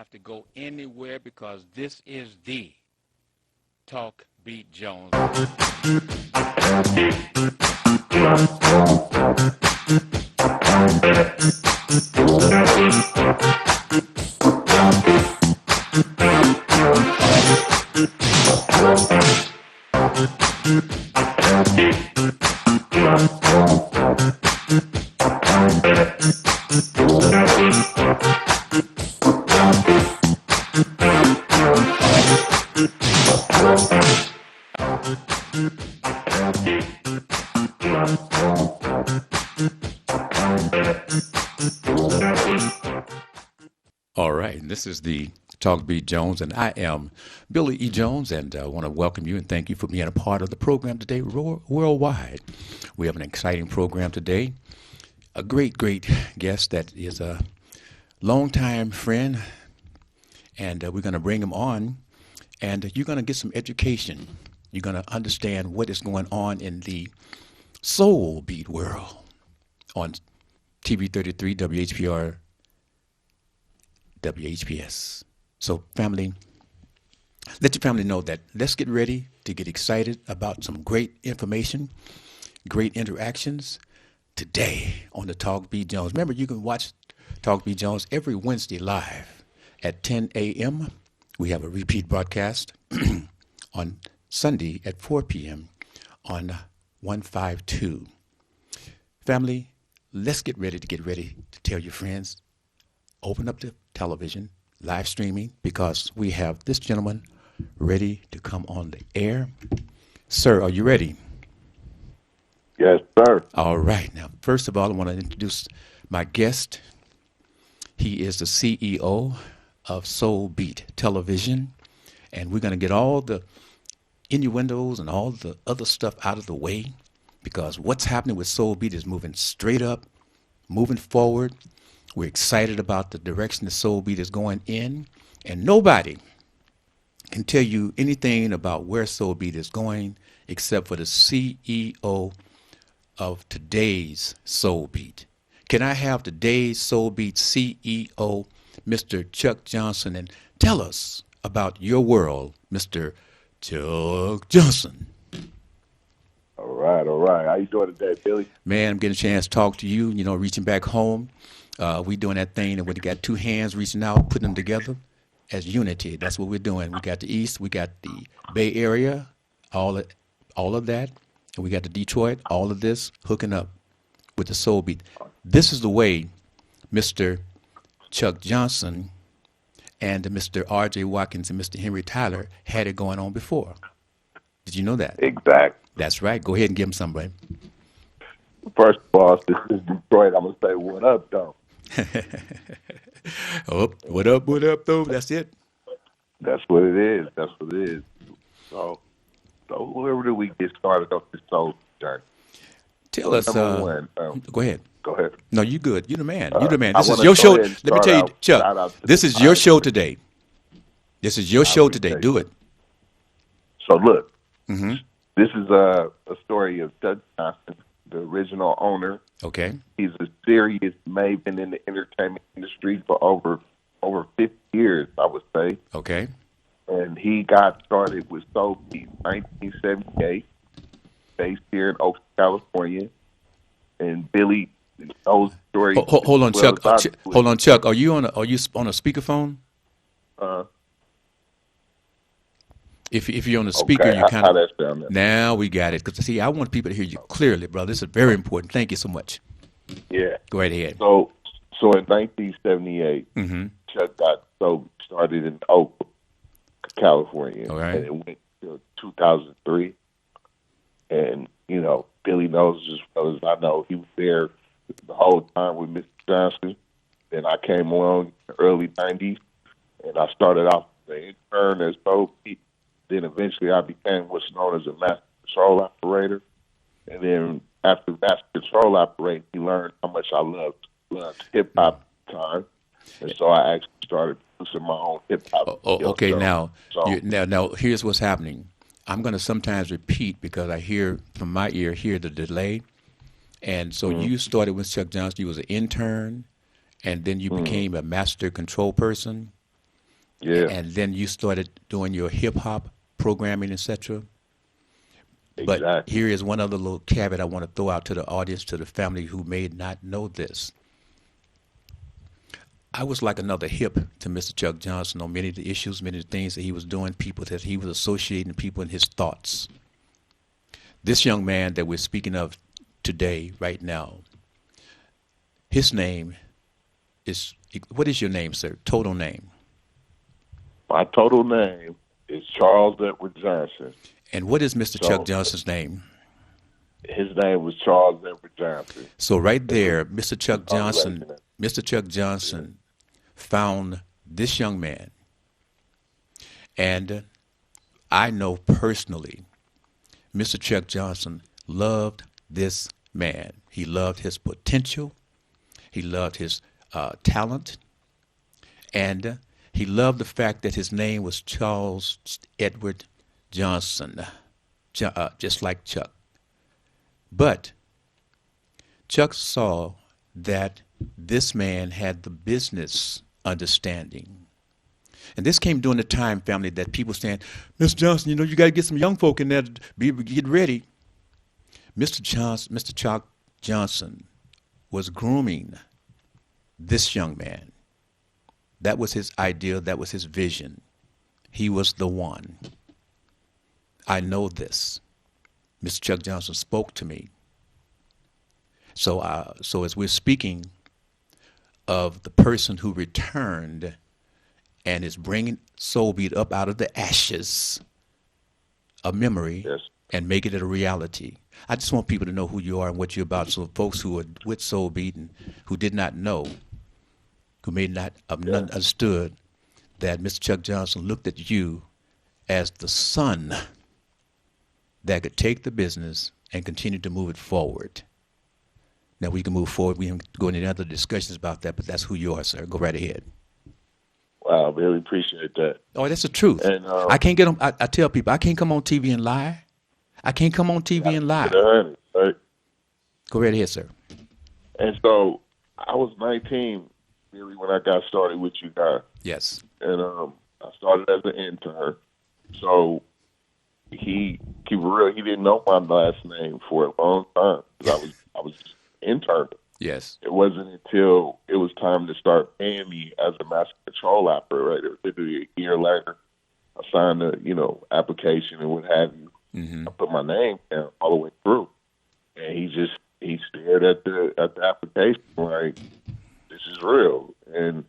have to go anywhere because this is the Talk Beat Jones. All right, and this is the Talk Beat Jones, and I am Billy E. Jones, and I want to welcome you and thank you for being a part of the program today worldwide. We have an exciting program today. A great guest that is a longtime friend, and we're going to bring him on, and you're going to get some education. You're going to understand what is going on in the soul beat world on TV 33, WHPR, WHPS. So, family, let your family know that let's get ready to get excited about some great information, great interactions today on the Talk Beat Jones. Remember, you can watch Talk Beat Jones every Wednesday live at 10 a.m. We have a repeat broadcast on Sunday at 4 p.m. on 152. Family, let's get ready to tell your friends, open up the television, live streaming, because we have this gentleman ready to come on the air. Sir, are you ready? Yes, sir. All right. Now, first of all, I want to introduce my guest. He is the CEO of Soul Beat Television, and we're going to get all the innuendos and all the other stuff out of the way, because what's happening with Soul Beat is moving straight up, moving forward. We're excited about the direction the Soul Beat is going in, and nobody can tell you anything about where Soul Beat is going except for the CEO of today's Soul Beat. Can I have today's Soul Beat CEO, Mr. Chuck Johnson, and tell us about your world, Mr. Chuck Johnson? All right. How you doing today, Billy? Man, I'm getting a chance to talk to you, reaching back home. We doing that thing and we got two hands reaching out, putting them together as unity. That's what we're doing. We got the East, we got the Bay Area, all of that, and we got the Detroit, all of this hooking up with the Soul Beat. This is the way Mr. Chuck Johnson and Mr. R.J. Watkins and Mr. Henry Tyler had it going on before. Did you know that? Exactly. That's right. Go ahead and give them some, buddy. First of all, this is Detroit. I'm going to say, what up, though? Oh, what up, though? That's it. That's what it is. So where do we get started off this soul journey? Tell us. Number one. Go ahead. No, you good. You're the man. This is your show. Let me tell you, Chuck, this is your show today. This is your show today. Do it. So look, this is a story of Chuck Johnson, the original owner. Okay. He's a serious maven in the entertainment industry for over 50 years, I would say. Okay. And he got started with Soul Beat in 1978, based here in Oakland, California. And Billy knows the story. Hold on, Chuck. Hold on, Chuck. Are you on a speakerphone? If you're on the speaker, okay. you kind of. How that sound? Now we got it. Because see, I want people to hear you clearly, brother. This is very important. Thank you so much. Yeah. Go right ahead. So in 1978, Chuck got started in Oakland, California, all right. And it went to 2003. And Billy knows as well as I know, he was there the whole time with Mr. Johnson. Then I came along in the early 90s, and I started off as an intern as Soul Beat. Then eventually I became what's known as a master control operator. And then after master control operator, he learned how much I loved hip-hop at the time. And so I actually started producing my own hip-hop. Okay, now here's what's happening. I'm going to sometimes repeat because I hear from my ear the delay. And so you started with Chuck Johnson. You was an intern, and then you became a master control person. Yeah, and then you started doing your hip hop programming, etc. But exactly. here is one other little caveat I want to throw out to the audience, to the family who may not know this. I was like another hip to Mr. Chuck Johnson on many of the issues, many of the things that he was doing, people that he was associating, people in his thoughts. This young man that we're speaking of today, right now, his name is, what is your name, sir? Total name. My total name is Charles Edward Johnson. And what is Mr. Chuck So Johnson's name? his name was Charles Edward Johnson. So right It's a there, congratulations. Mr. Chuck Johnson found this young man. And I know personally, Mr. Chuck Johnson loved this man. He loved his potential. He loved his talent. And he loved the fact that his name was Charles Edward Johnson, just like Chuck. But Chuck saw that this man had the business understanding. And this came during the time, family, that people saying, Mr. Johnson, you got to get some young folk in there to get ready. Mr. Chuck Johnson was grooming this young man. That was his idea. That was his vision. He was the one. I know this. Mr. Chuck Johnson spoke to me. So as we're speaking of the person who returned and is bringing Soul Beat up out of the ashes of memory Yes. and making it a reality. I just want people to know who you are and what you're about. So folks who are with Soul Beat and who did not know, who may not have understood that Mr. Chuck Johnson looked at you as the son that could take the business and continue to move it forward. Now we can move forward. We can go into other discussions about that, but that's who you are, sir. Go right ahead. Wow, really appreciate that. Oh, that's the truth. And I can't get on. I tell people I can't come on TV and lie. I can't come on TV and lie. Right? Go right ahead, sir. And so I was 19 really when I got started with you guys, Yes. and I started as an intern. So he real. He didn't know my last name for a long time because I was intern. Yes. It wasn't until it was time to start paying me as a master control operator, literally a year later, I signed the application and what have you. Mm-hmm. I put my name down all the way through, and he stared at the application like, this is real. And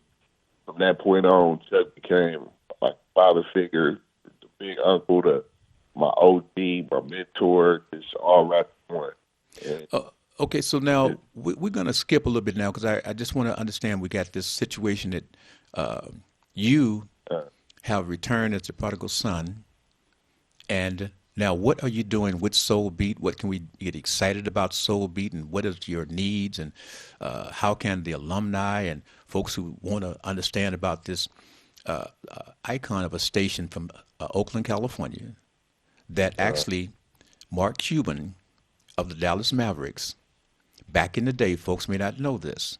from that point on, Chuck became like a father figure, the big uncle, my OG, my mentor, just all right in one. And Okay, so now we're going to skip a little bit now because I just want to understand we got this situation that you have returned as a prodigal son, and now what are you doing with Soul Beat? What can we get excited about Soul Beat, and what is your needs, and how can the alumni and folks who want to understand about this icon of a station from Oakland, California, that actually Mark Cuban of the Dallas Mavericks, back in the day, folks may not know this,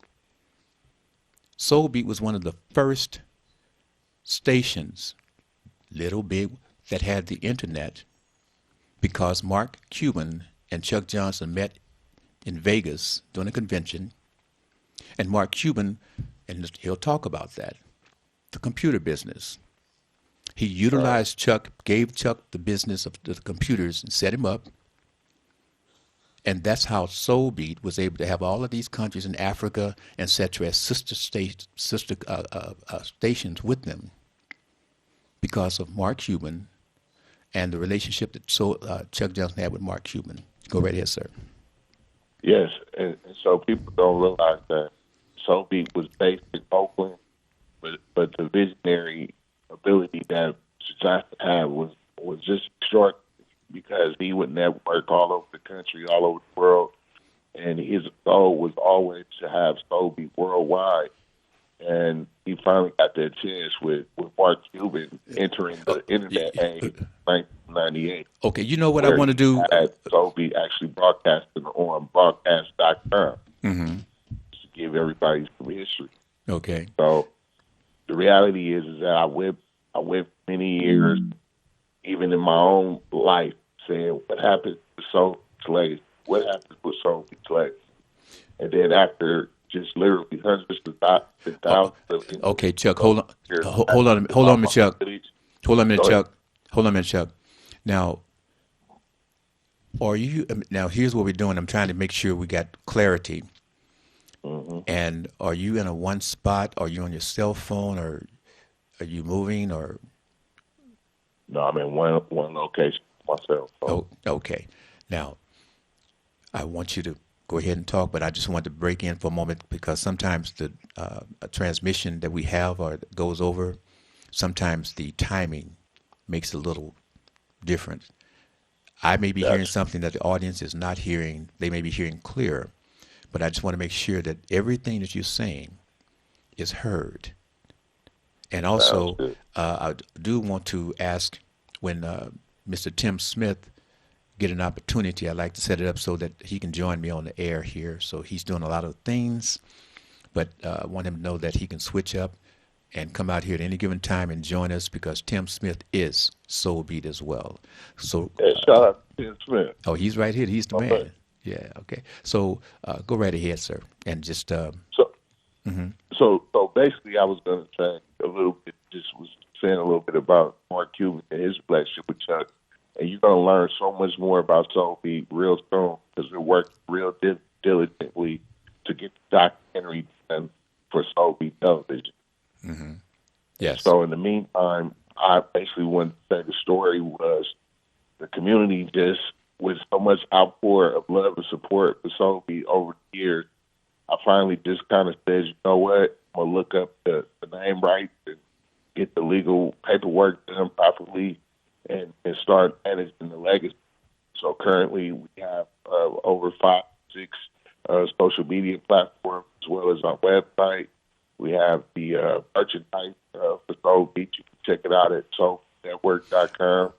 Soul Beat was one of the first stations, little big, that had the internet because Mark Cuban and Chuck Johnson met in Vegas during a convention, and Mark Cuban, and he'll talk about that, the computer business. He utilized Chuck, gave Chuck the business of the computers and set him up. And that's how Soul Beat was able to have all of these countries in Africa, etc., as sister stations with them because of Mark Cuban and the relationship that Chuck Johnson had with Mark Cuban. Go right ahead, sir. yes, and so people don't realize that Soul Beat was based in Oakland, but the visionary ability that Johnson had was just short because he would network all over the country, all over the world, and his goal was always to have Soul Beat worldwide. And he finally got that chance with Mark Cuban entering the internet age in 1998. Okay, you know what I want to do? Soul Beat actually broadcasting on broadcast.com Mm-hmm. to give everybody some history. Okay. So the reality is that I went many years, even in my own life, saying what happened with soul slaves, what happened with soul slaves, and then after just literally hundreds of thousands of Okay, Chuck, individuals hold on, here hold on a minute, my Chuck. village. Hold on a minute, Go ahead. Chuck. Hold on a minute, Chuck. Now, are you now? Here's what we're doing. I'm trying to make sure we got clarity. Hmm. And are you in a one spot? Are you on your cell phone, or are you moving? Or No, I'm in one location myself. So oh, okay. Now, I want you to go ahead and talk, but I just want to break in for a moment because sometimes the a transmission that we have or that goes over, sometimes the timing makes a little difference. I may be hearing gotcha. something that the audience is not hearing. They may be hearing clear, but I just want to make sure that everything that you're saying is heard. And Sounds also, good. I do want to ask when Mr. Tim Smith get an opportunity, I'd like to set it up so that he can join me on the air here. So he's doing a lot of things, but I want him to know that he can switch up and come out here at any given time and join us because Tim Smith is Soul Beat as well. So, And shout out to Tim Smith. oh, he's right here. He's the Okay. man. Yeah, okay. So go right ahead, sir. And just, So so basically, I was going to say a little bit. Just was saying a little bit about Mark Cuban and his relationship with Chuck, and you're going to learn so much more about Soul Beat real soon because we're working real diligently to get the documentary done for Soul Beat Television. yes. So in the meantime, I basically wanted to say the story was the community just with so much outpour of love and support for Soul Beat over the years. I finally just kind of said, you know what, I'm gonna look up the name rights and get the legal paperwork done properly, and start managing the legacy. So currently, we have over 5, 6 social media platforms as well as our website. We have the merchandise for Soul Beat. You can check it out at soulnetwork.com.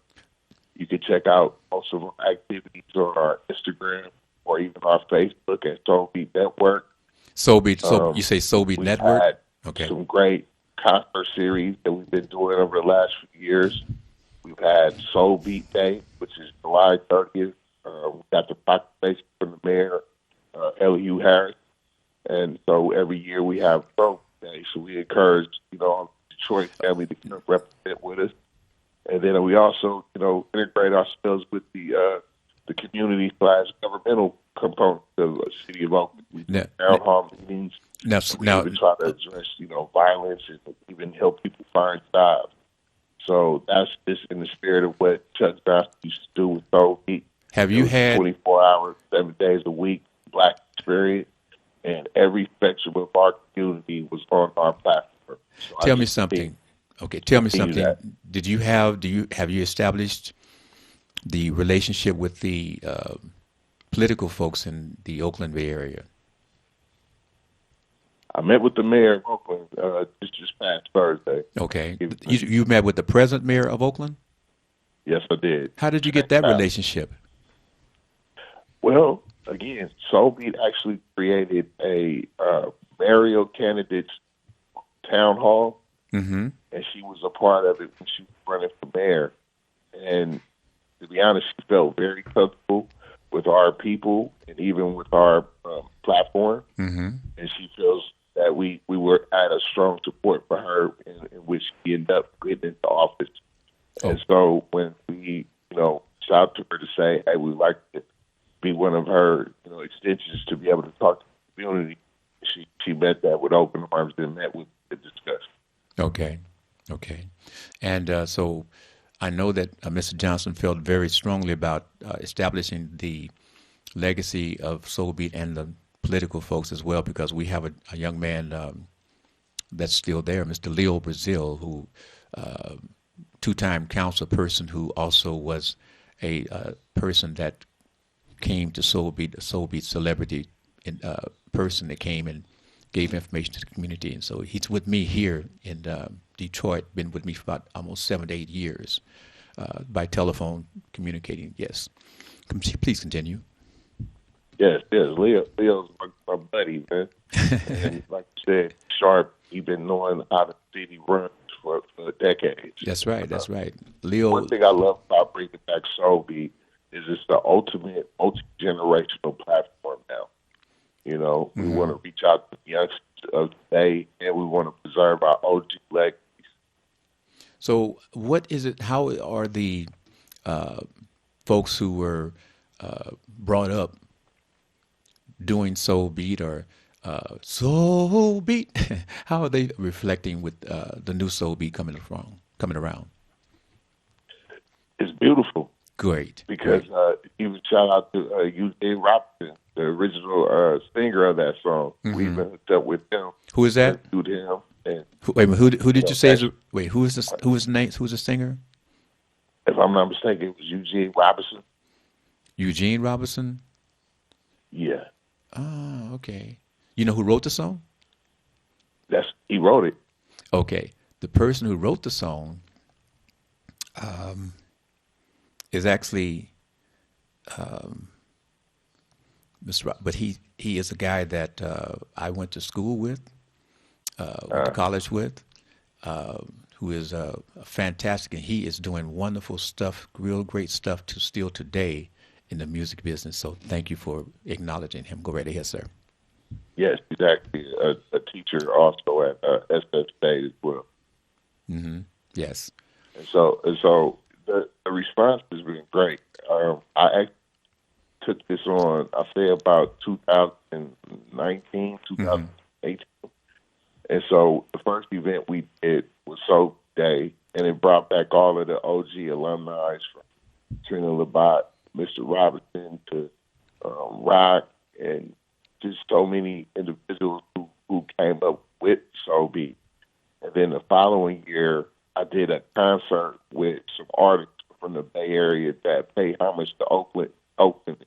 You can check out most of our activities on our Instagram or even our Facebook at Soul Beat Network. Soul Beat, so you Um, say Soul Beat we've Network? had Okay. some great concert series that we've been doing over the last few years. We've had Soul Beat Day, which is July 30th. We got the proclamation from the mayor, Elihu Harris. And so every year we have Soul Day. So we encourage, our Detroit family to come represent with us. And then we also, integrate ourselves with the community / governmental component of the city of Oakland. We do Now, town hall meetings. now, And we now, even try to address, violence and even help people find jobs. So that's just in the spirit of what Chuck Johnson used to do with Soul Beat. have It you was had 24 hours, 7 days a week, Black experience, and every spectrum of our community was on our platform. So I Tell me just something. Okay, tell me continue something. that. Have you established the relationship with the political folks in the Oakland Bay Area? I met with the mayor of Oakland just past Thursday. Okay, He was you met with the present mayor of Oakland. Yes, I did. How did you get that relationship? Well, again, Soulbeat actually created a mayoral candidates town hall, Mm-hmm. and she was a part of it when she was running for mayor. And to be honest, she felt very comfortable with our people and even with our platform. Mm-hmm. And she feels that we were at a strong support for her in which she ended up getting into office. Oh, And so when we, reached out to her to say, hey, we'd like to be one of her, extensions to be able to talk to the community, she met that with open arms and met with the discussion. okay, okay. And so I know that Mr. Johnson felt very strongly about establishing the legacy of Soul Beat and the political folks as well, because we have a young man that's still there, Mr. Leo Brazil, who two-time council person who also was a person that came to Soul Beat, a Soul Beat celebrity person that came and gave information to the community. And so he's with me here in Detroit, been with me for about almost 7 to 8 years by telephone communicating. Yes. Please continue. Yes, yes. Leo's my buddy, man. And like you said, Sharp, he been knowing how the city runs for decades. That's right. Uh, That's right. One Leo. thing I love about bringing back Soul Beat is it's the ultimate multi-generational platform now. You know, we want Hmm. to reach out to the youngsters of today, and we want to preserve our OG legacies. So, what is it? How are the uh, folks who were brought up doing soul beat or soul beat? How are they reflecting with the new soul beat coming around? Coming around. It's beautiful Great, because great. even shout out to Eugene Robinson, the original singer of that song. We Hmm. even hooked up with him, Who is that? interviewed him, and Wait, who you did you know, say is? Wait, who is this? Who is the name? Who's the singer? if I'm not mistaken, it was Eugene Robinson. Eugene Robinson. Yeah, Oh, okay. You know who wrote the song? that's he wrote it. Okay, the person who wrote the song is actually Mr. But he is a guy that I went to school with, went to Uh, college with, who is fantastic, and he is doing wonderful stuff, real great stuff to still today in the music business. So thank you for acknowledging him. Go right ahead, sir. yes, he's actually a teacher also at SF State as well. Hmm. Yes. And so the response has been great. I actually took this on, I say about 2019, Hmm. 2018. And so the first event we did was Soap Day, and it brought back all of the OG alumni from Trina Labat, Mr. Robinson to Rock, and just so many individuals who came up with Soul Beat. And then the following year, I did a concert with some artists from the Bay Area that pay homage to Oakland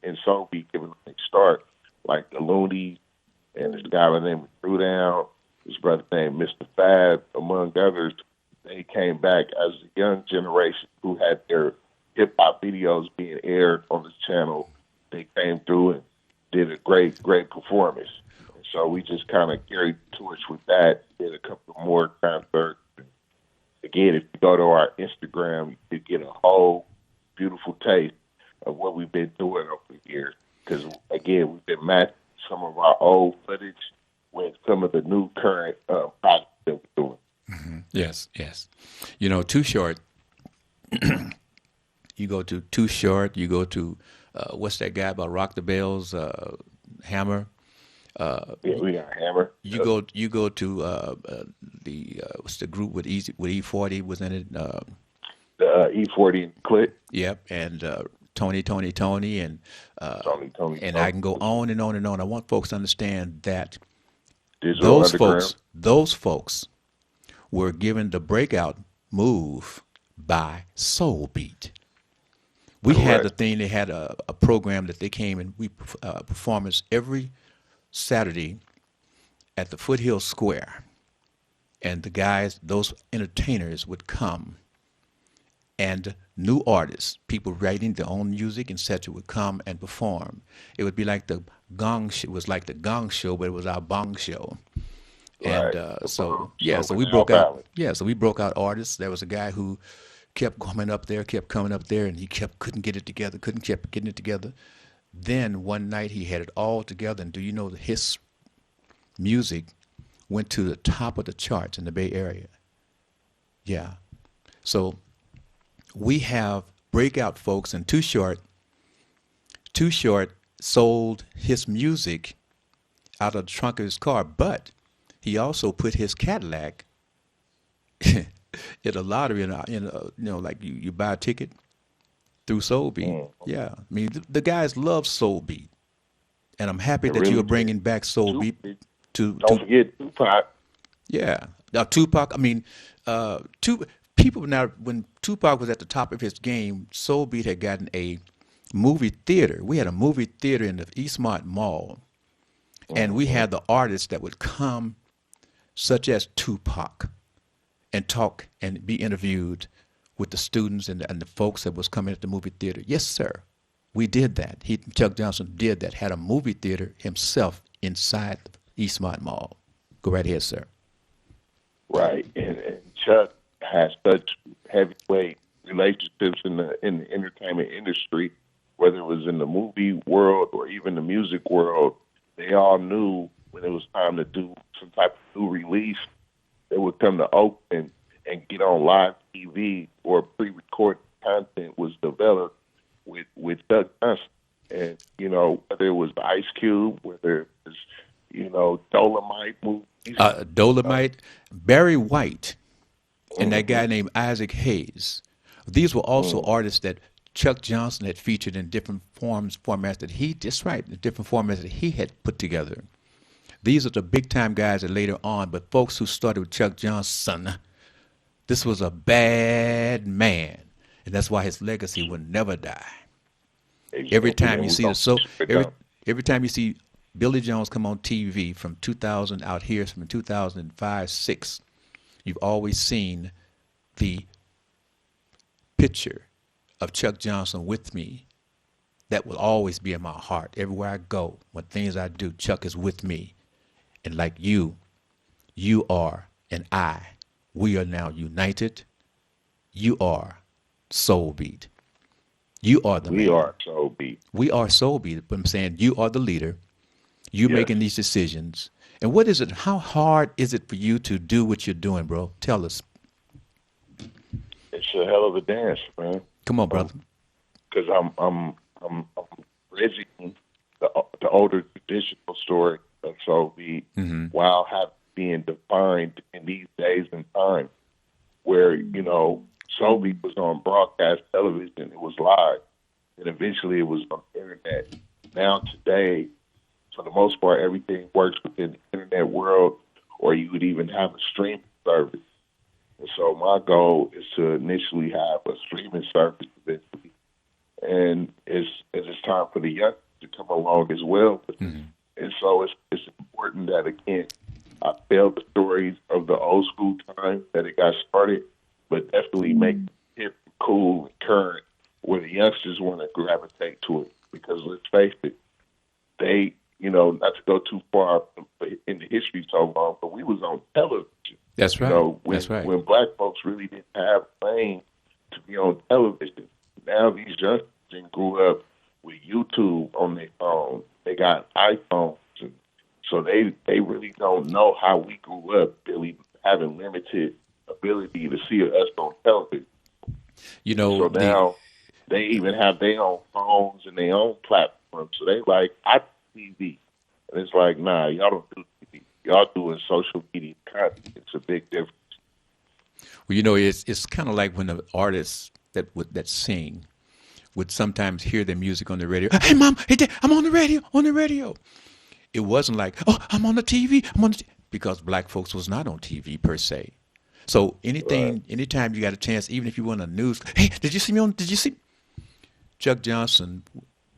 and Soul Beat, giving them a start, like the Loonies and this guy by the name of Drew Down, his brother named Mr. Fab, among others. They came back as a young generation who had their hip hop videos being aired on the channel. They came through and did a great performance. And so we just kind of carried the torch with that, did a couple more concerts. Again, if you go to our Instagram, you get a whole beautiful taste of what we've been doing over the years. Because, again, we've been matching some of our old footage with some of the new current projects that we're doing. Yes. Yes. You know, Too Short. You go to Too Short. You go to what's that guy about Rock the Bells? Hammer. Yeah, we got Hammer, You go to the what's the group with Easy with E40 was in it. the E40 and Click, Yep, and Tony, uh, and I Tony, can go on and on and on. I want folks to understand that Digital Underground. those folks were given the breakout move by Soul Beat. We had the Correct. thing. They had a program that they came and we performance every Saturday at the Foothill Square, and the guys, those entertainers, would come and new artists, people writing their own music, etc., would come and perform. It would be like the Gong. It was like the Gong Show, but it was our Bong Show. And Right. so yeah, So so we're we now broke out. balanced. Yeah, so we broke out artists. There was a guy who kept coming up there, and he kept couldn't get it together, couldn't kept getting it together. Then one night he had it all together, and do you know that his music went to the top of the charts in the Bay Area? Yeah. So we have breakout folks, and Too Short. Too Short sold his music out of the trunk of his car, but he also put his Cadillac in a lottery, like you buy a ticket through Soul Beat. Mm, Yeah, I mean the guys love Soul Beat, and I'm happy they that you really are did. bringing back Soul Two, Beat to don't forget Tupac. yeah. Now Tupac, I mean, two people now when Tupac was at the top of his game, Soul Beat had gotten a movie theater. We had a movie theater in the Eastmont Mall, and we Mm-hmm. had the artists that would come, such as Tupac, and talk and be interviewed with the students and the folks that was coming at the movie theater. Yes, sir. We did that. Chuck Johnson did that. Had a movie theater himself inside Eastmont Mall. Go right ahead, sir. Right, and Chuck has such heavyweight relationships in the entertainment industry, whether it was in the movie world or even the music world. They all knew when it was time to do some type of new release, they would come to Oakland and get on live TV or pre-recorded content was developed with Chuck Johnson. And, whether it was Ice Cube, whether it was, Dolomite movies. Dolomite, Barry White, and that guy named Isaac Hayes. These were also artists that Chuck Johnson had featured in different formats that the different formats that he had put together. These are the big time guys that later on, but folks who started with Chuck Johnson, this was a bad man. And that's why his legacy will never die. Every time you see every time you see Billy Jones come on TV from 2000 out here from 2005, 6, you've always seen the picture of Chuck Johnson with me. That will always be in my heart. Everywhere I go, what things I do, Chuck is with me. And like you are, and we are now united. You are Soul Beat. You are the man. We are Soul Beat. We are Soul Beat. But I'm saying you are the leader. You Yes. making these decisions. And what is it? How hard is it for you to do what you're doing, bro? Tell us. It's a hell of a dance, man. Come on, brother. Because I'm bridging the older traditional story of Soul Beat while being defined in these days and time where Soul Beat was on broadcast television, it was live, and eventually it was on the internet. Now today, for the most part, everything works within the internet world, or you would even have a streaming service. And so my goal is to initially have a streaming service eventually. And it's time for the young to come along as well. And so it's important that, again, I tell the stories of the old school time that it got started, but definitely make it hip, cool, and current where the youngsters want to gravitate to it. Because let's face it, they, not to go too far into history so long, but we was on television. That's right. That's right. When black folks really didn't have fame to be on television. Now these youngsters grew up with YouTube on their phone. They got iPhones. And so they really don't know how we grew up, really having limited ability to see us on television. So now they even have their own phones and their own platforms. So they like, I TV. And it's like, nah, y'all don't do TV. Y'all doing social media content. It's a big difference. Well, it's kind of like when the artists that sing would sometimes hear their music on the radio. Hey, Mom, hey, Dad, I'm on the radio. It wasn't like, oh, I'm on the TV. Because black folks was not on TV per se. So anytime you got a chance, even if you want a news, hey, did you see Chuck Johnson?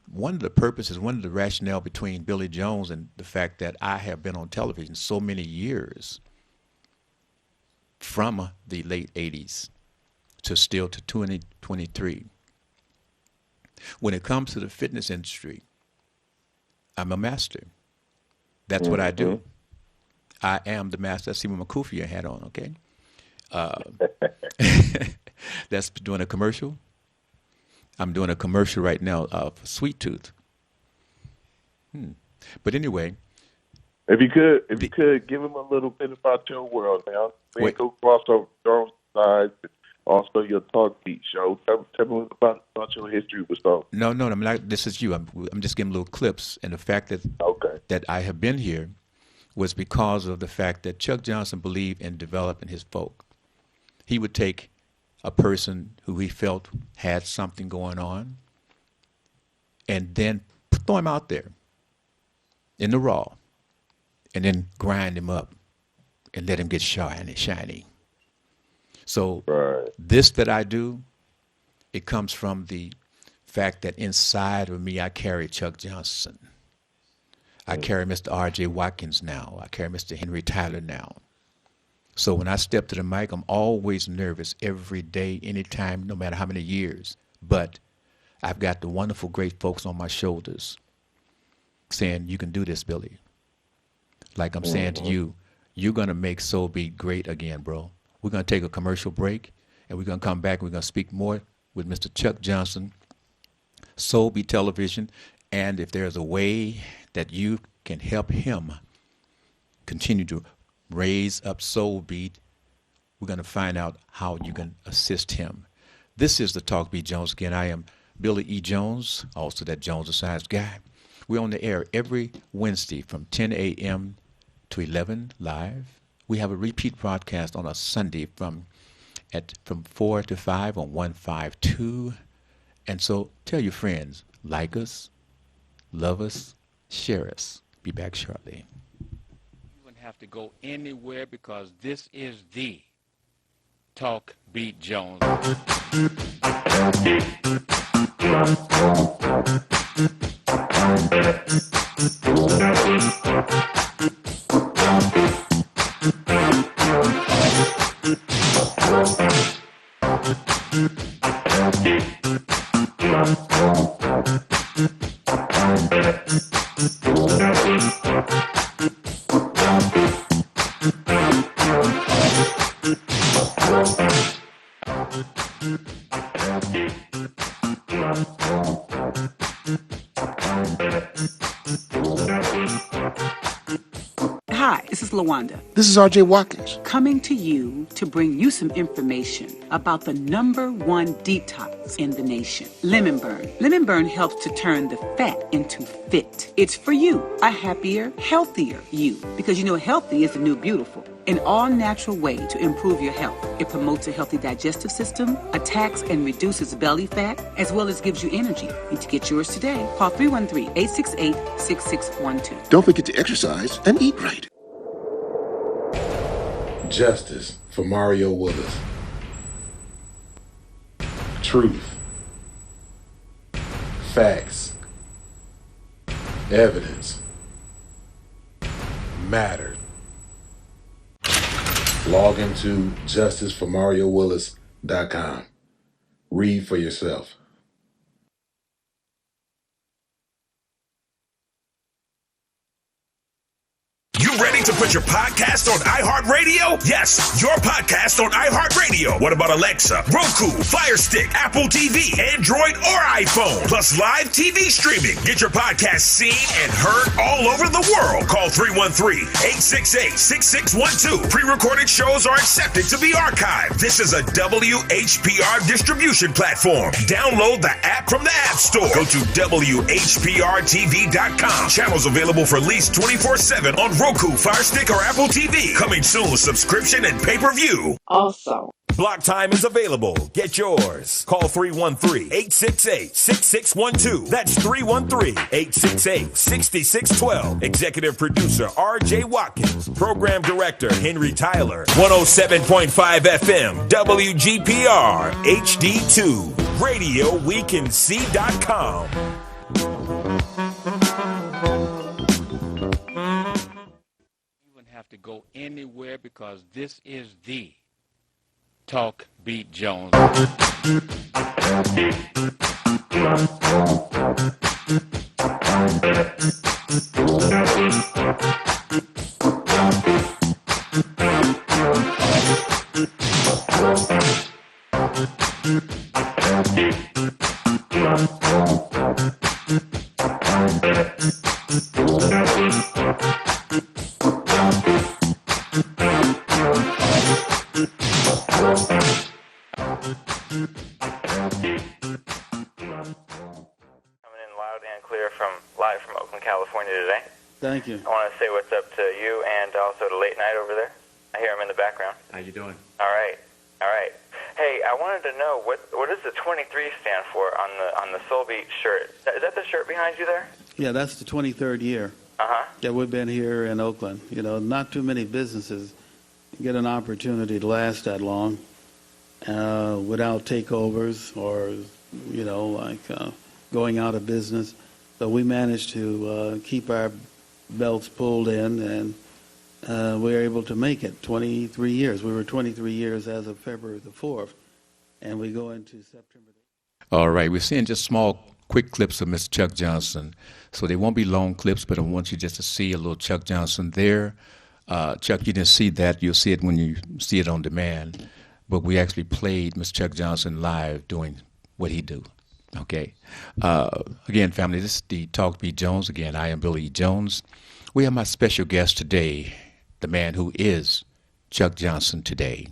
One of the rationale between Billy Jones and the fact that I have been on television so many years from the late 80s to 2023. When it comes to the fitness industry, I'm a master. That's what I do. I am the master. I see my Kufia hat on, okay? That's doing a commercial. I'm doing a commercial right now of Sweet Tooth. But anyway. If you could give him a little bit about your world now. We go cross over Jones side, also your Talk Beat show. Tell me about your history with stuff. No, I'm not. This is you. I'm just giving little clips, and the fact that I have been here was because of the fact that Chuck Johnson believed in developing his folk. He would take a person who he felt had something going on and then throw him out there in the raw and then grind him up and let him get shiny. So this that I do, it comes from the fact that inside of me I carry Chuck Johnson. I carry Mr. R.J. Watkins now. I carry Mr. Henry Tyler now. So when I step to the mic, I'm always nervous every day, anytime, no matter how many years. But I've got the wonderful, great folks on my shoulders saying, you can do this, Billy. Like I'm saying to you, you're going to make Soul Beat great again, bro. We're going to take a commercial break, and we're going to come back. We're going to speak more with Mr. Chuck Johnson, Soul Beat Television, and if there's a way that you can help him continue to raise up Soul Beat, we're going to find out how you can assist him. This is the Talk Beat Jones again. I am Billy E. Jones, also that Jones the Science Guy. We're on the air every Wednesday from 10 a.m. to 11 live. We have a repeat broadcast on a Sunday from 4 to 5 on 152. And so tell your friends, like us, love us, share us. Be back shortly. You wouldn't have to go anywhere because this is the Talk Beat Jones. Hi, this is LaWanda. This is R.J. Watkins. Coming to you to bring you some information about the #1 detox in the nation, Lemon Burn. Lemon Burn helps to turn the fat into fit. It's for you, a happier, healthier you. Because you know healthy is the new beautiful. An all-natural way to improve your health. It promotes a healthy digestive system, attacks and reduces belly fat, as well as gives you energy. Need to get yours today. Call 313-868-6612. Don't forget to exercise and eat right. Justice for Mario Willis. Truth. Facts. Evidence. Mattered. Log into justiceformariowillis.com. Read for yourself. You ready to put your podcast on iHeartRadio? Yes, your podcast on iHeartRadio. What about Alexa, Roku, Fire Stick, Apple TV, Android, or iPhone? Plus live TV streaming. Get your podcast seen and heard all over the world. Call 313-868-6612. Pre-recorded shows are accepted to be archived. This is a WHPR distribution platform. Download the app from the App Store. Go to WHPRTV.com. Channels available for lease 24/7 on Roku, Fire Stick, or Apple TV. Coming soon with subscription and pay-per-view. Also, Block Time is available. Get yours. Call 313-868-6612. That's 313-868-6612. Executive producer R.J. Watkins. Program director Henry Tyler. 107.5 FM WGPR HD2. RadioWeCanSee.com. Have to go anywhere because this is the Talk Beat Jones. Live from Oakland, California today. Thank you. I want to say what's up to you and also to Late Night over there. I hear him in the background. How you doing? All right. Hey, I wanted to know what does the 23 stand for on the Soul Beat shirt? Is that the shirt behind you there? Yeah, that's the 23rd year. Yeah, we've been here in Oakland. You know, not too many businesses get an opportunity to last that long without takeovers or, you know, like going out of business. So we managed to keep our belts pulled in, and we were able to make it 23 years. We were 23 years as of February the 4th, and we go into September. All right, we're seeing just small, quick clips of Mr. Chuck Johnson. So they won't be long clips, but I want you just to see a little Chuck Johnson there. Chuck, you didn't see that. You'll see it when you see it on demand. But we actually played Mr. Chuck Johnson live doing what he do. Okay. Again, family, this is the Talk to B. Jones. Again, I am Billy E. Jones. We have my special guest today, the man who is Chuck Johnson today.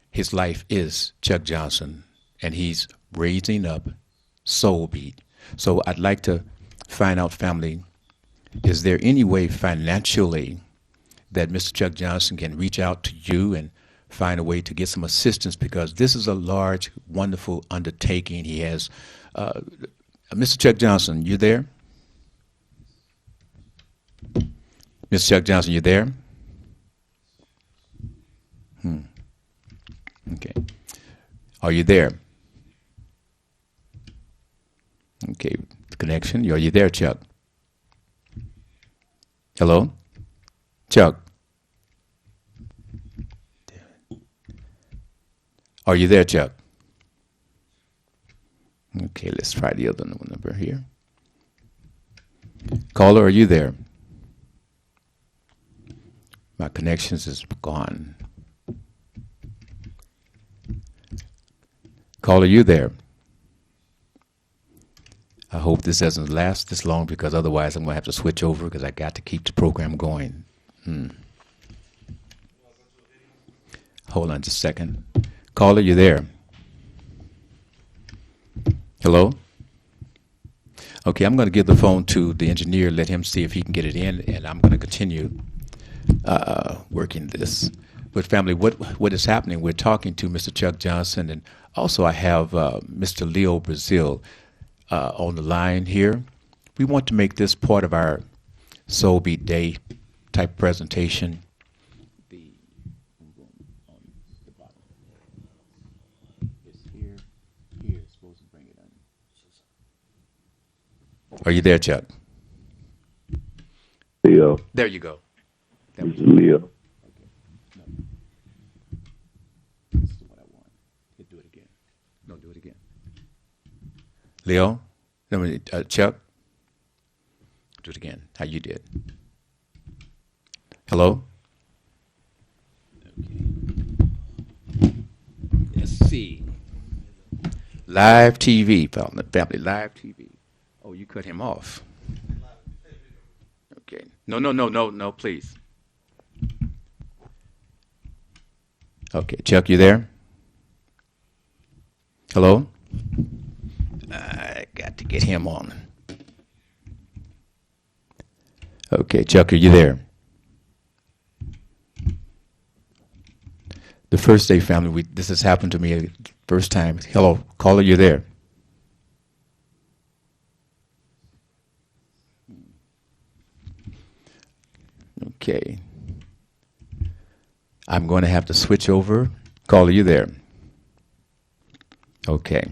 His life is Chuck Johnson, and he's raising up Soul Beat. So I'd like to find out, family, is there any way financially that Mr. Chuck Johnson can reach out to you and find a way to get some assistance, because this is a large, wonderful undertaking he has. Mr. Chuck Johnson, you there? Mr. Chuck Johnson, you there? Okay. Are you there? Okay, connection. Are you there, Chuck? Hello? Chuck? Are you there, Chuck? Okay, let's try the other number here. Caller, are you there? My connections is gone. Caller, are you there? I hope this doesn't last this long, because otherwise I'm going to have to switch over, because I got to keep the program going. Hold on just a second. Caller, you there? Hello? Okay, I'm going to give the phone to the engineer, let him see if he can get it in, and I'm going to continue working this. But family, what is happening, we're talking to Mr. Chuck Johnson, and also I have Mr. Leo Brazil on the line here. We want to make this part of our Soul Beat Day type presentation. Are you there, Chuck? Leo. There you go. This is Leo. Okay. No. This is what I want. Do it again. No, do it again. Leo? No, Chuck? Do it again. How you did. Hello? Okay. Let's see. Live TV, family, live TV. Oh, you cut him off. Okay. No, please. Okay, Chuck, you there? Hello? I got to get him on. Okay, Chuck, are you there? The first day, family, this has happened to me first time. Hello, caller, you there? Okay. I'm going to have to switch over. Caller, you there? Okay.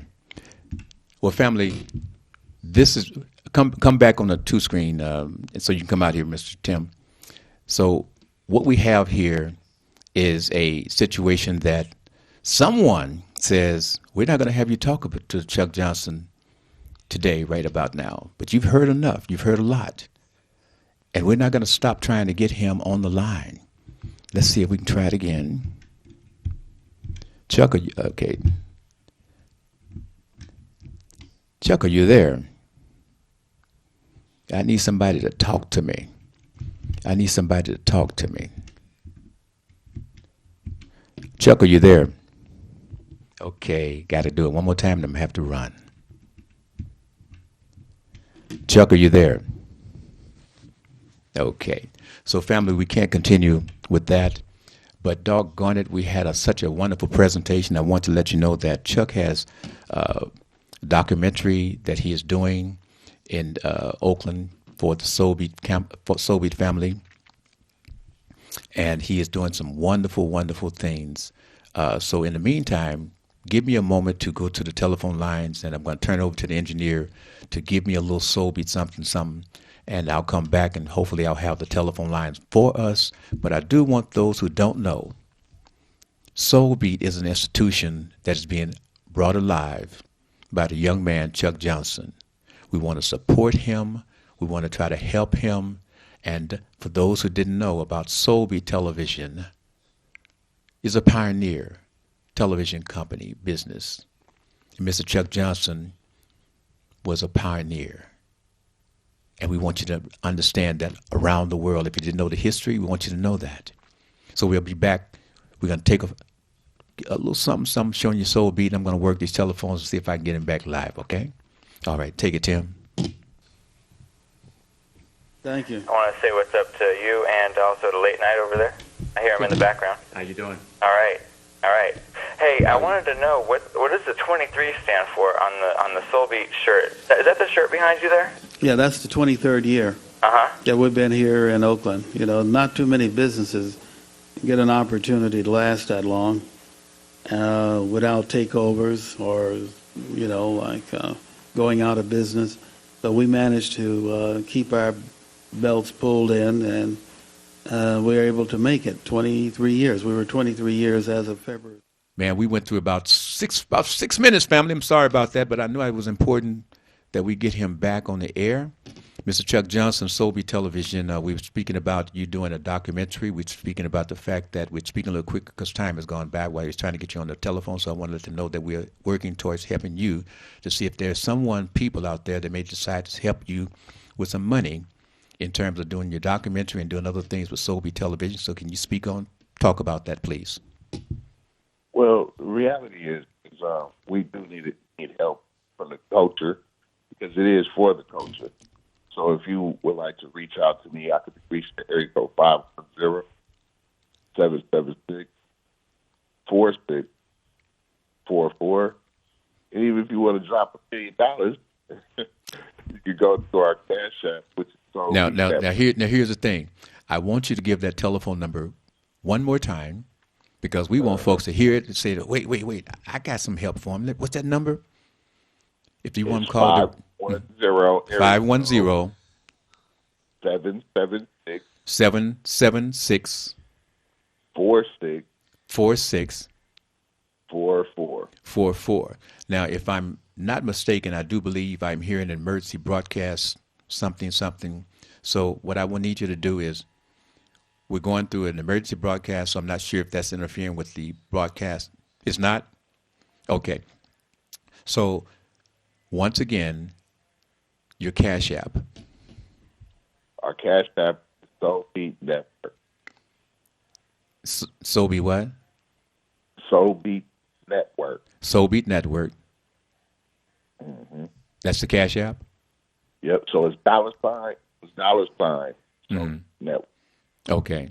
Well, family, this is come back on the two screen, so you can come out here, Mr. Tim. So what we have here is a situation that someone says, we're not going to have you talk to Chuck Johnson today, right about now. But you've heard enough. You've heard a lot. And we're not going to stop trying to get him on the line. Let's see if we can try it again. Chuck, okay. Chuck, are you there? I need somebody to talk to me. I need somebody to talk to me. Chuck, are you there? Okay, got to do it one more time, and I'm going to have to run. Chuck, are you there? Okay. So, family, we can't continue with that. But doggone it, we had such a wonderful presentation. I want to let you know that Chuck has a documentary that he is doing in Oakland for the Soul Beat family. And he is doing some wonderful, wonderful things. So in the meantime, give me a moment to go to the telephone lines, and I'm going to turn it over to the engineer to give me a little Soul Beat something. And I'll come back, and hopefully I'll have the telephone lines for us. But I do want those who don't know, Soul Beat is an institution that is being brought alive by the young man, Chuck Johnson. We want to support him. We want to try to help him. And for those who didn't know about Soulbeat Television, is a pioneer television company business. And Mr. Chuck Johnson was a pioneer. And we want you to understand that around the world. If you didn't know the history, we want you to know that. So we'll be back. We're going to take a little something showing you Soulbeat, and I'm going to work these telephones and see if I can get him back live, okay? All right, take it, Tim. Thank you. I want to say what's up to you and also to Late Night over there. I hear him in the background. How you doing? All right. Hey, I wanted to know what does the 23 stand for on the Soulbeat shirt? Is that the shirt behind you there? Yeah, that's the 23rd year. Yeah, we've been here in Oakland. You know, not too many businesses get an opportunity to last that long without takeovers or, you know, like going out of business. So we managed to keep our belts pulled in, and we were able to make it 23 years. We were 23 years as of February. Man, we went through about six minutes, family. I'm sorry about that, but I knew it was important that we get him back on the air. Mr. Chuck Johnson, Soulbeat Television, we were speaking about you doing a documentary. We're speaking about the fact that we're speaking a little quick because time has gone by while he was trying to get you on the telephone, so I want to let them know that we're working towards helping you to see if there's people out there that may decide to help you with some money in terms of doing your documentary and doing other things with Soulbeat Television. So can you talk about that, please? Well, the reality is we do need help from the culture because it is for the culture. So if you would like to reach out to me, I could be reached at area code 510-776-4644. And even if you want to drop $1 million, you can go to our Cash App, which is Now here's the thing. I want you to give that telephone number one more time because we want folks to hear it and say, wait, I got some help for them. What's that number? If you want to call 510 776 4644. Now, if I'm not mistaken, I do believe I'm hearing an emergency broadcast something. So what I will need you to do is we're going through an emergency broadcast, so I'm not sure if that's interfering with the broadcast. It's not? Okay. So once again, your Cash App. Our Cash App is Soulbeat Network. Soulbeat what? Soulbeat Network. Soulbeat Network. Mm-hmm. That's the Cash App? Yep. So it's $. Network. Okay.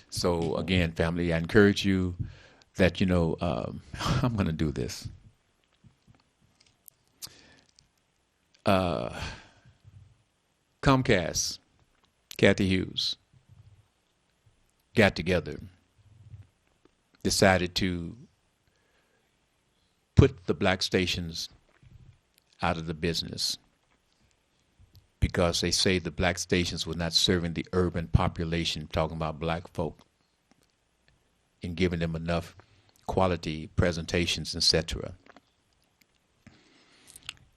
So again, family, I encourage you that, I'm going to do this. Comcast, Kathy Hughes, got together, decided to put the black stations out of the business because they say the black stations were not serving the urban population, talking about black folk, and giving them enough quality presentations, etc.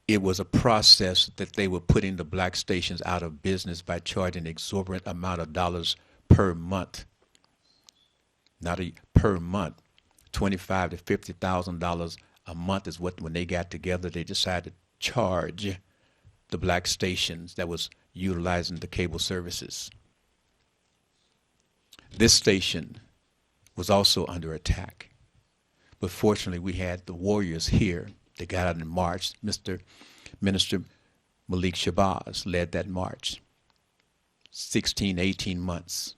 It was a process that they were putting the black stations out of business by charging an exorbitant amount of dollars per month. Per month, $25,000 to $50,000 a month is when they got together, they decided to charge the black stations that was utilizing the cable services. This station was also under attack, but fortunately we had the warriors here. They got out in March. Minister Malik Shabazz led that march. 16, 18 months.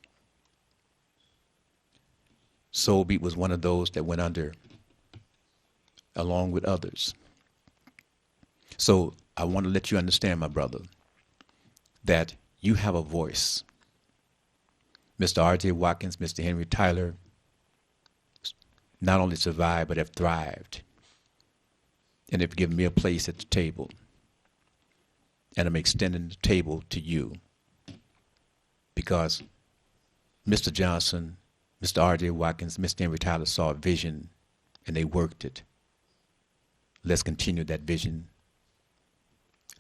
Soulbeat was one of those that went under, along with others. So I want to let you understand, my brother, that you have a voice. Mr. R.J. Watkins, Mr. Henry Tyler not only survived, but have thrived. And have given me a place at the table. And I'm extending the table to you. Because Mr. Johnson, Mr. R.J. Watkins, Mr. Henry Tyler saw a vision and they worked it. Let's continue that vision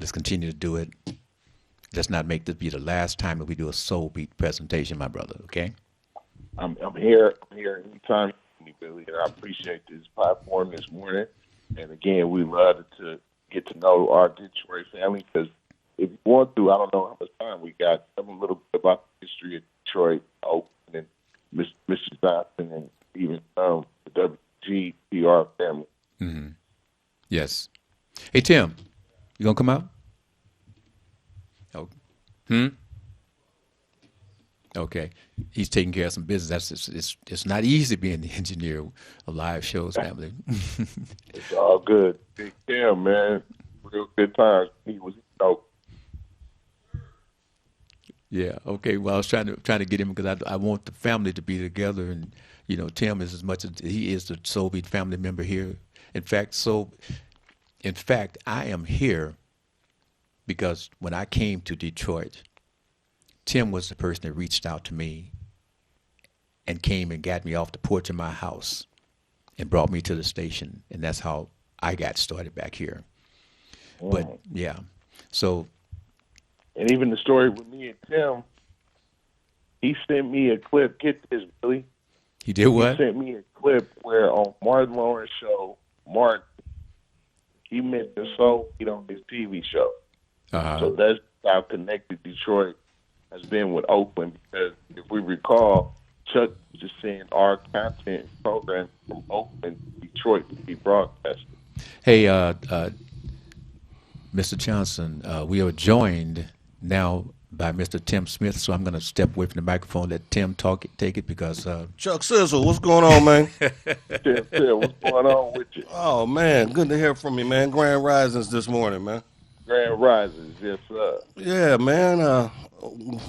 Let's continue to do it. Let's not make this be the last time that we do a Soul Beat presentation, my brother, okay? I'm here. I'm here anytime, Billy, and I appreciate this platform this morning. And again, we love to get to know our Detroit family because if you want to, I don't know how much time we got. Tell them a little bit about the history of Detroit, Oakland, and Mr. Johnson, and even the WGPR family. Mm-hmm. Yes. Hey, Tim, you gonna come out? Oh. Okay. He's taking care of some business. It's not easy being the engineer of live shows, family. It's all good. Big Tim, man. Real good times. He was, Yeah. Okay. Well, I was trying to get him because I want the family to be together, and Tim is as much as he is the Soul Beat family member here. In fact, I am here because when I came to Detroit, Tim was the person that reached out to me and came and got me off the porch of my house and brought me to the station, and that's how I got started back here. But yeah, so. And even the story with me and Tim, he sent me a clip. Get this, Billy. He did what? He sent me a clip where on Martin Lawrence show, Martin, he mentioned Soul Beat on his TV show. Uh-huh. So that's how connected Detroit has been with Oakland, because if we recall, Chuck was just saying our content program from Oakland to Detroit to be broadcasted. Hey, Mr. Johnson, we are joined now by Mr. Tim Smith, so I'm going to step away from the microphone, let Tim take it, because... Chuck Sizzle, what's going on, man? Tim, what's going on with you? Oh, man, good to hear from you, man. Grand Risings this morning, man. Grand Risings, yes, sir. Yeah, man. Well,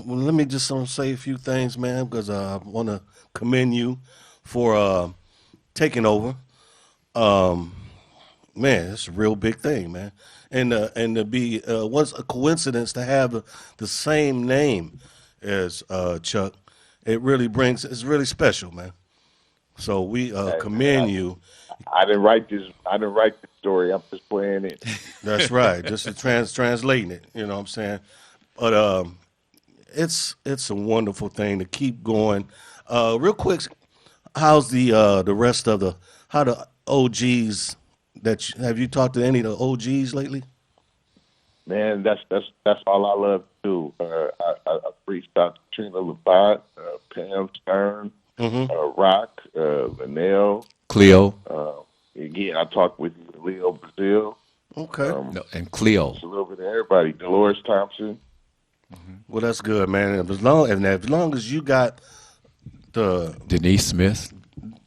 let me just say a few things, man, because I want to commend you for taking over. Man, it's a real big thing, man. And to be what's a coincidence to have the same name as Chuck. It's really special, man. So we commend you. I didn't write this story. I'm just playing it. That's right. Just translating it. You know what I'm saying? But it's a wonderful thing to keep going. Real quick, how's the rest of the OGs? Have you talked to any of the OGs lately? Man, that's all I love to do. I reached out to Trina Labat, Pam Stern, Rock, Linnell, Cleo. Again, I talked with Leo Brazil. Okay. And Cleo. Just a little bit of everybody. Dolores Thompson. Well, that's good, man. As long as you got the Denise Smith.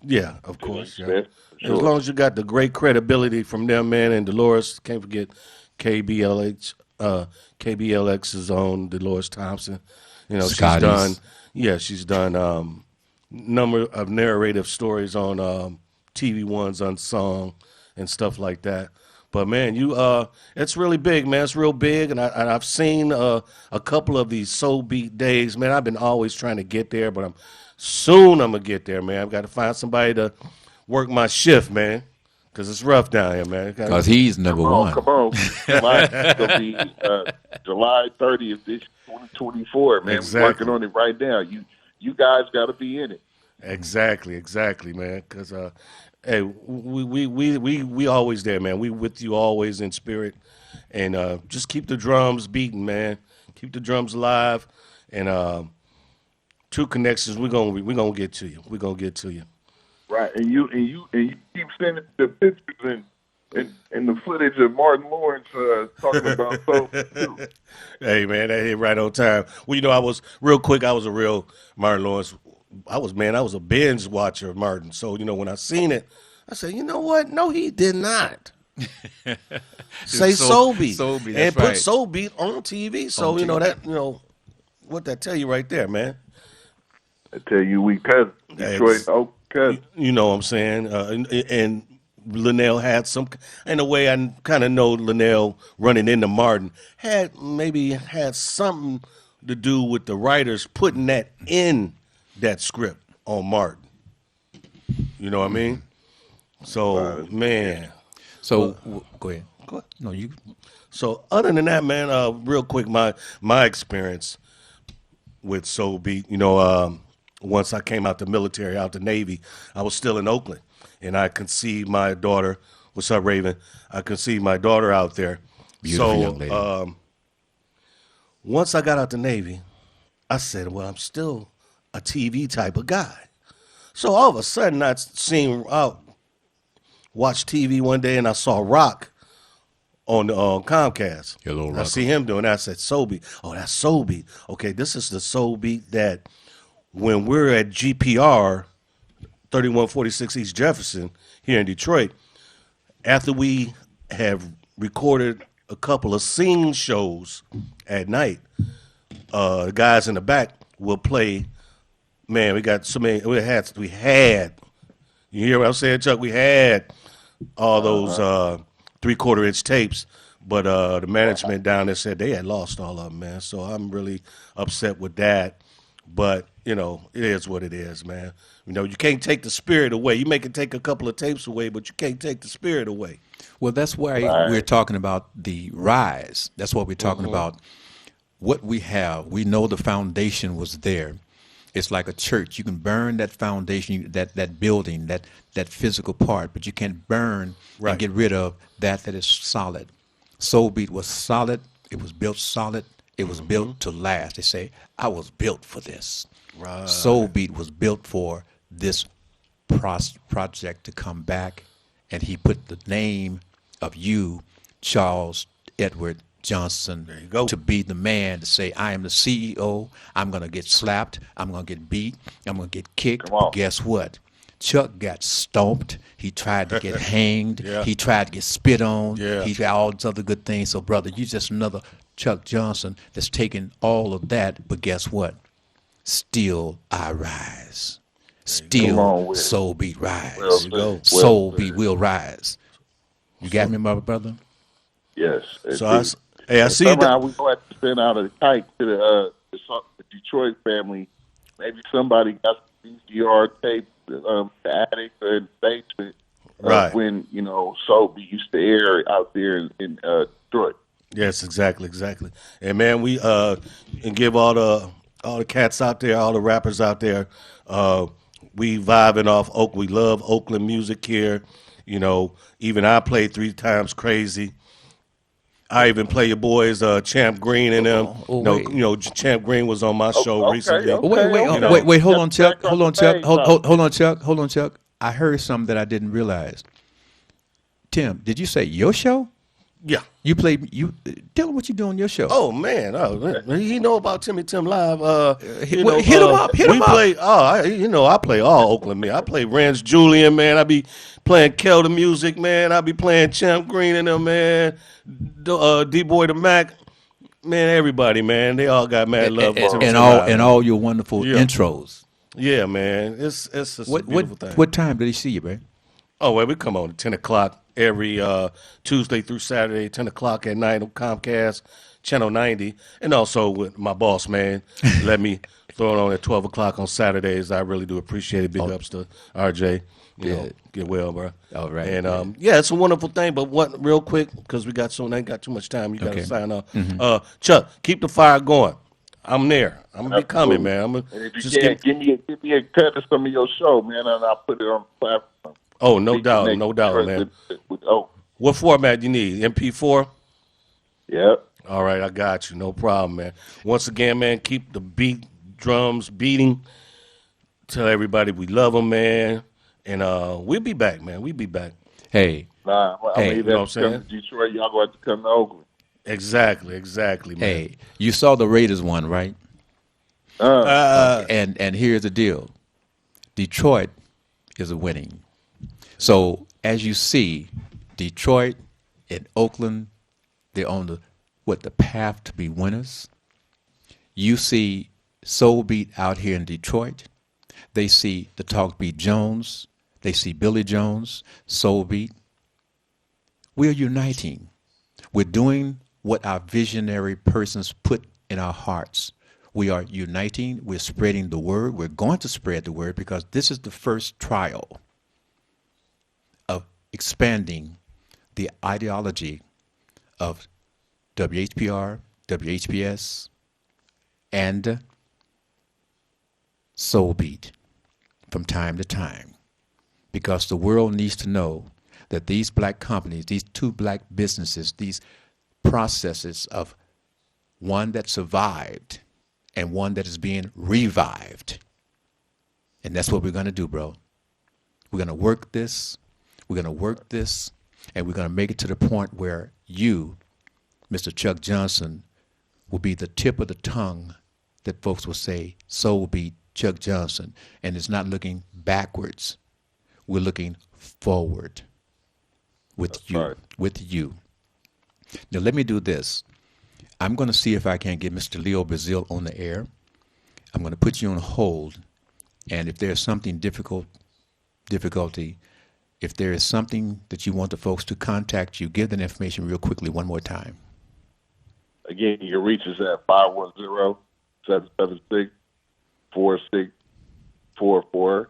Yeah, of course. Denise Smith. Sure. As long as you got the great credibility from them, man, and Dolores, can't forget KBLX's own Dolores Thompson. You know, Scotty's. she's done number of narrative stories on TV One's Unsung and stuff like that. But man, it's really big, man. It's real big, and I've seen a couple of these Soul Beat days, man. I've been always trying to get there, but I'm gonna get there, man. I've got to find somebody to work my shift, man, because it's rough down here, man. Because he's number one. Come on. It's going to be July 30th, this 2024, man. Exactly. We're working on it right now. You guys got to be in it. Exactly, man. Because, hey, we always there, man. We with you always in spirit. And just keep the drums beating, man. Keep the drums alive. And True Connections, we're gonna get to you. We're going to get to you. Right, and you keep sending the pictures and the footage of Martin Lawrence talking about Soul too. Hey man, that hit right on time. Well, I was a real Martin Lawrence. I was a binge watcher of Martin. So when I seen it, I said, you know what? No, he did not. Say Soul Beat and put Soul Beat on TV. So what that tell you right there, man. I tell you, we cousins, Detroit, Oak. You know what I'm saying? And Linnell had some, in a way I kind of know Linnell running into Martin, had something to do with the writers putting that in that script on Martin. You know what I mean? So, man. So, go ahead. No, you. So other than that, man, real quick, my experience with Soul Beat, once I came out the military, out the Navy, I was still in Oakland, and I conceived my daughter. What's up, Raven? I conceived my daughter out there. Beautiful young lady. Once I got out the Navy, I said, well, I'm still a TV type of guy. So all of a sudden, I watched TV one day, and I saw Rock on Comcast. Hello, I Rock. see him doing that. I said, Soul Beat. Oh, that's Soul Beat. Okay, this is the Soul Beat that when we're at GPR, 3146 East Jefferson, here in Detroit, after we have recorded a couple of sing shows at night, the guys in the back will play. Man, we got so many. We had. You hear what I'm saying, Chuck? We had all those 3/4 inch tapes, but the management down there said they had lost all of them, man. So I'm really upset with that. But it is what it is, man. You can't take the spirit away. You may can take a couple of tapes away, but you can't take the spirit away. Well, that's why we're talking about the rise. That's what we're talking about. What we have, we know the foundation was there. It's like a church. You can burn that foundation, that building, that physical part, but you can't burn and get rid of that is solid. Soul Beat was solid. It was built solid. It was built to last. They say, I was built for this. Right. Soul Beat was built for this project to come back, and he put the name of you, Charles Edward Johnson, to be the man to say, I am the CEO. I'm going to get slapped. I'm going to get beat. I'm going to get kicked. But guess what? Chuck got stomped. He tried to get hanged. He tried to get spit on. He got all these other good things. So, brother, you just another Chuck Johnson that's taking all of that. But guess what? Still I rise. Still Soul Beat rise. Soul Beat will rise. You got me, my brother? Yes. So I see somehow we go have to send out a kite to the Detroit family. Maybe somebody got some VCR tape, the attic or the basement, when Soul Beat used to air out there in Detroit. Yes, exactly. And man, we and give all the cats out there, all the rappers out there. We vibing off Oak. We love Oakland music here. Even I played 3 times Crazy. I even play your boys, Champ Green and them. Champ Green was on my show recently. Wait, hold on, Chuck. Hold on, Chuck. I heard something that I didn't realize. Tim, did you say your show? Yeah. You tell him what you do on your show. Oh man, he know about Timmy Tim Live. Hit him up. I play all Oakland, man. I play Rance Julian, man. I be playing Kel the Music, man. I be playing Champ Green and them, man. D-Boy the Mac, man. Everybody, man. They all got mad love. And all your wonderful intros. Yeah, man. It's a beautiful thing. What time did he see you, man? Oh, well, we come on at 10 o'clock every Tuesday through Saturday, 10 o'clock at night on Comcast, Channel 90. And also with my boss, man, let me throw it on at 12 o'clock on Saturdays. I really do appreciate it. Big ups to RJ. Get well, bro. All right. And, it's a wonderful thing. But real quick, because we ain't got too much time. You got to sign off. Chuck, keep the fire going. I'm there. I'm going to be coming, man. Give me a cut of some of your show, man, and I'll put it on the platform. Oh, no doubt, man. What format you need? MP4? Yep. All right, I got you. No problem, man. Once again, man, keep the drums beating. Tell everybody we love them, man. And we'll be back, man. We'll be back. Hey. You know what I'm saying? Detroit, y'all going to come to Oakland. Exactly, man. Hey, you saw the Raiders one, right? And here's the deal. Detroit is winning. So as you see, Detroit and Oakland, they're on the path to be winners. You see Soul Beat out here in Detroit. They see the Talk Beat Jones. They see Billy Jones, Soul Beat. We're uniting. We're doing what our visionary persons put in our hearts. We are uniting. We're spreading the word. We're going to spread the word because this is the first trial of expanding the ideology of WHPR, WHPS, and Soul Beat from time to time, because the world needs to know that these black companies, these two black businesses, these processes of one that survived and one that is being revived. And that's what we're going to do, bro. We're going to work this. We're going to work this. And we're going to make it to the point where you, Mr. Chuck Johnson, will be the tip of the tongue that folks will say, Soul Beat Chuck Johnson. And it's not looking backwards. We're looking forward with That's you. right. With you. Now, let me do this. I'm going to see if I can get Mr. Leo Brazil on the air. I'm going to put you on hold. And if there's something difficulty, if there is something that you want the folks to contact you, give that information real quickly one more time. Again, you can reach us at 510-776-4644.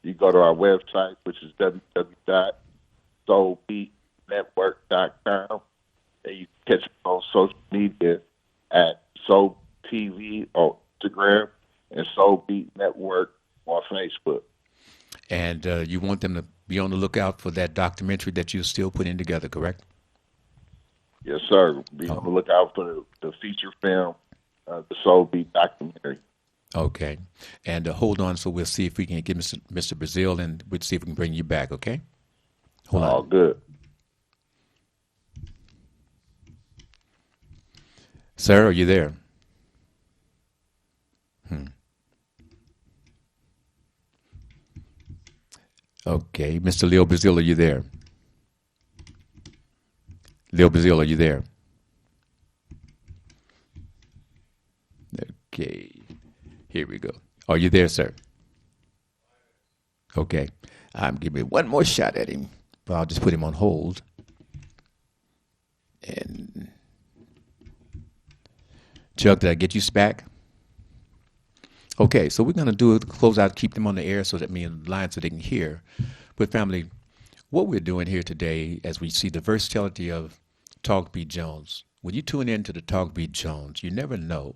You go to our website, which is www.soulbeatnetwork.com. And you can catch us on social media at Soul TV on Instagram and Soul Beat Network on Facebook. And you want them to be on the lookout for that documentary that you're still putting together, correct? Yes, sir. Be on the lookout for the feature film, the Soul Beat documentary. Okay. And hold on, so we'll see if we can get Mr. Brazil, and we'll see if we can bring you back, okay? Hold All on. good. Sir, are you there? Okay. Mr. Leo Brazil, are you there? Leo Brazil, are you there? Okay. Here we go. Are you there, sir? Okay. I'm giving one more shot at him, but I'll just put him on hold. And Chuck, did I get you back? Okay, so we're going to do it, close out, keep them on the air so that me and the line so they can hear. But family, what we're doing here today, as we see the versatility of Talk Beat Jones, when you tune in to the Talk Beat Jones, you never know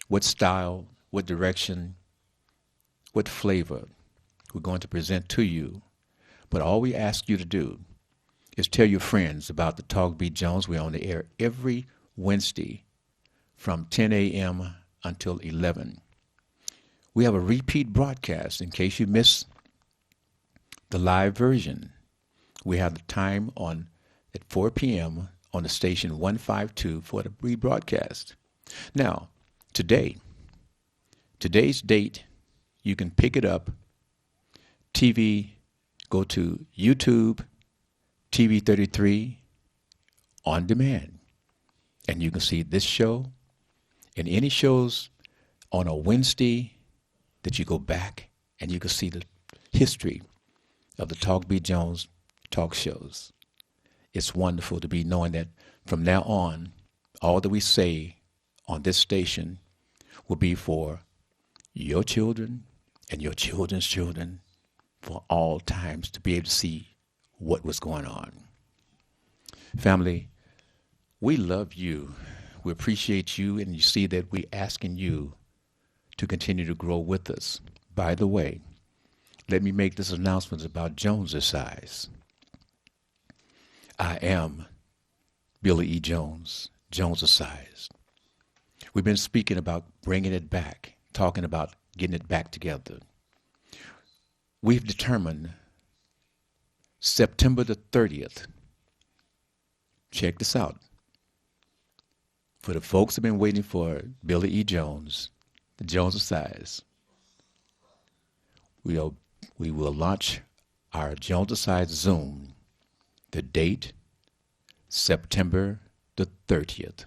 what style, what direction, what flavor we're going to present to you. But all we ask you to do is tell your friends about the Talk Beat Jones. We're on the air every Wednesday from 10 a.m. until 11. We have a repeat broadcast in case you missed the live version. We have the time on at 4 p.m. on the station 152 for the rebroadcast. Now, today's date, you can pick it up. TV, go to YouTube, TV 33 on demand. And you can see this show and any shows on a Wednesday that you go back and you can see the history of the Talk Beat Jones talk shows. It's wonderful to be knowing that from now on, all that we say on this station will be for your children and your children's children for all times to be able to see what was going on. Family, we love you. We appreciate you, and you see that we're asking you to continue to grow with us. By the way, let me make this announcement about Jonesercise. I am Billy E. Jones, Jonesercise. We've been speaking about bringing it back, talking about getting it back together. We've determined September the 30th. Check this out. For the folks who have been waiting for Billy E. Jones, the Jonesercise, we will launch our Jonesercise Zoom. The date, September the 30th.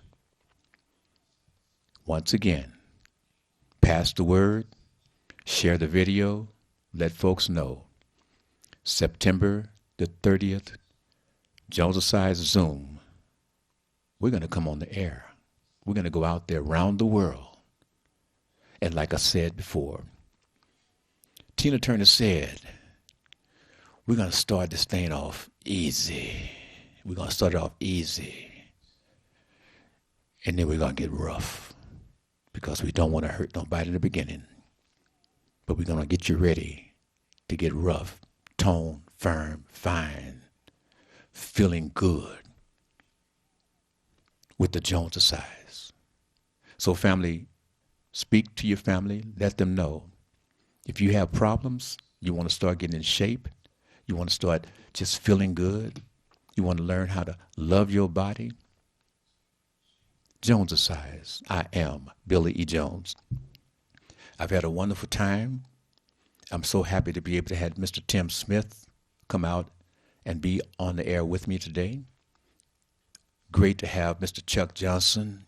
Once again, pass the word, share the video, let folks know. September the 30th, Jonesercise Zoom. We're going to come on the air. We're going to go out there around the world. And like I said before, Tina Turner said, we're going to start this thing off easy. We're going to start it off easy. And then we're going to get rough because we don't want to hurt nobody in the beginning. But we're going to get you ready to get rough, tone, firm, fine, feeling good with the Jones size. So family, speak to your family. Let them know. If you have problems, you want to start getting in shape. You want to start just feeling good. You want to learn how to love your body. Jones size. I am Billy E. Jones. I've had a wonderful time. I'm so happy to be able to have Mr. Tim Smith come out and be on the air with me today. Great to have Mr. Chuck Johnson,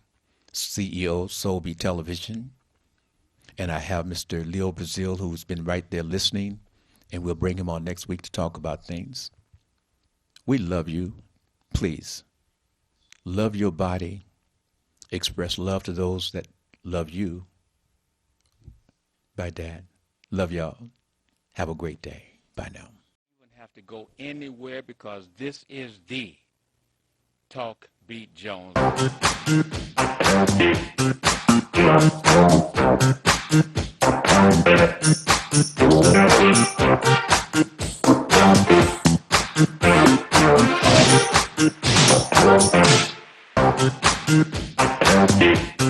CEO, Soul Beat Television. And I have Mr. Leo Brazil, who's been right there listening, and we'll bring him on next week to talk about things. We love you. Please, love your body. Express love to those that love you. Bye, Dad. Love y'all. Have a great day. Bye now. You wouldn't have to go anywhere because this is the Talk Beat Jones. Thank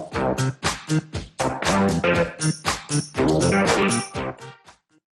you.